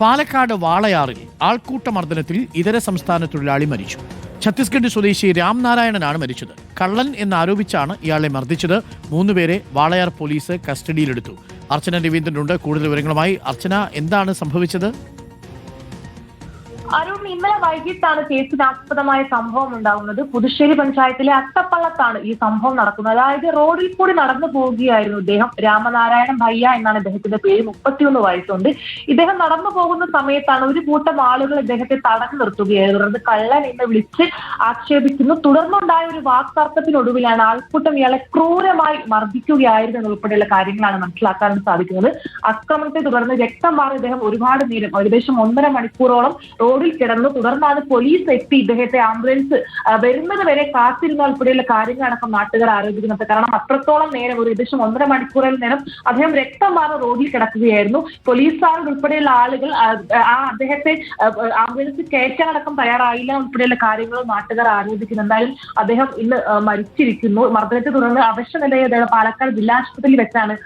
പാലക്കാട് വാളയാറിൽ ആൾക്കൂട്ട മർദ്ദനത്തിൽ ഇതര സംസ്ഥാന തൊഴിലാളി മരിച്ചു. ഛത്തീസ്ഗഡ് സ്വദേശി രാംനാരായണനാണ് മരിച്ചത്. കള്ളൻ എന്നാരോപിച്ചാണ് ഇയാളെ മർദ്ദിച്ചത്. 3 പേരെ വാളയാർ പോലീസ് കസ്റ്റഡിയിലെടുത്തു. അർച്ചന രവീന്ദ്രനുണ്ട് കൂടുതൽ വിവരങ്ങളുമായി. അർച്ചന, എന്താണ് സംഭവിച്ചത്? അരുൺ, ഇന്നലെ വൈകിട്ടാണ് കേസിനാസ്പദമായ സംഭവം ഉണ്ടാകുന്നത്. പുതുശ്ശേരി പഞ്ചായത്തിലെ അട്ടപ്പള്ളത്താണ് ഈ സംഭവം നടക്കുന്നത്. അതായത് റോഡിൽ കൂടി നടന്നു പോവുകയായിരുന്നു ഇദ്ദേഹം. രാമനാരായണൻ ഭയ്യ എന്നാണ് ഇദ്ദേഹത്തിന്റെ പേര്. 31 വയസ്സുണ്ട്. ഇദ്ദേഹം നടന്നു പോകുന്ന സമയത്താണ് ഒരു കൂട്ടം ആളുകൾ ഇദ്ദേഹത്തെ തടഞ്ഞു നിർത്തുകയായിരുന്നു. തുടർന്ന് കള്ളൻ എന്ന് വിളിച്ച് ആക്ഷേപിക്കുന്നു. തുടർന്നുണ്ടായ ഒരു വാക്തർക്കത്തിനൊടുവിലാണ് ആൾക്കൂട്ടം ഇയാളെ ക്രൂരമായി മർദ്ദിക്കുകയായിരുന്നു എന്നുൾപ്പെടെയുള്ള കാര്യങ്ങളാണ് മനസ്സിലാക്കാൻ സാധിക്കുന്നത്. ആക്രമണത്തെ തുടർന്ന് രക്തം മാറി ഇദ്ദേഹം ഒരുപാട് നേരം, ഏകദേശം 1.5 മണിക്കൂറോളം റോഡിൽ കിടന്നു. തുടർന്നാണ് പോലീസ് എത്തി ഇദ്ദേഹത്തെ ആംബുലൻസ് വരുന്നത് വരെ കാത്തിരുന്ന ഉൾപ്പെടെയുള്ള കാര്യങ്ങളടക്കം നാട്ടുകാർ ആരോപിക്കുന്നത്. കാരണം അത്രത്തോളം നേരം, ഒരു ഏകദേശം 1.5 മണിക്കൂറിൽ നേരം അദ്ദേഹം രക്തം മാറി റോഡിൽ കിടക്കുകയായിരുന്നു. പോലീസുകാർ ഉൾപ്പെടെയുള്ള ആളുകൾ അദ്ദേഹത്തെ ആംബുലൻസ് കയറ്റാനടക്കം തയ്യാറായില്ല ഉൾപ്പെടെയുള്ള കാര്യങ്ങളും നാട്ടുകാർ ആരോപിക്കുന്നു. എന്തായാലും അദ്ദേഹം ഇന്ന് മരിച്ചിരിക്കുന്നു. മർദ്ദനത്തെ തുടർന്ന് അവശനിലയിൽ അദ്ദേഹം പാലക്കാട് ജില്ലാ ആശുപത്രിയിൽ വെച്ചാണ്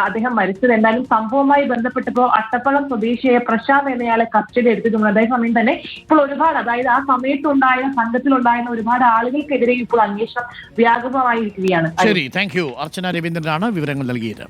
അദ്ദേഹം മരിച്ചത്. എന്തായാലും സംഭവവുമായി ബന്ധപ്പെട്ടപ്പോൾ അട്ടപ്പള്ളം സ്വദേശിയായ പ്രശാന്ത് എന്നയാളെ കസ്റ്റഡി എടുത്തിട്ടുണ്ട്. അതേസമയം തന്നെ ഇപ്പോൾ ഒരുപാട്, അതായത് ആ സമയത്തുണ്ടായ സംഘത്തിലുണ്ടായിരുന്ന ഒരുപാട് ആളുകൾക്കെതിരെ ഇപ്പോൾ അന്വേഷണം വ്യാപകമായിരിക്കുകയാണ്. ശരി, താങ്ക് യു. അർച്ചന രവീന്ദ്രനാണ് വിവരങ്ങൾ നൽകിയത്.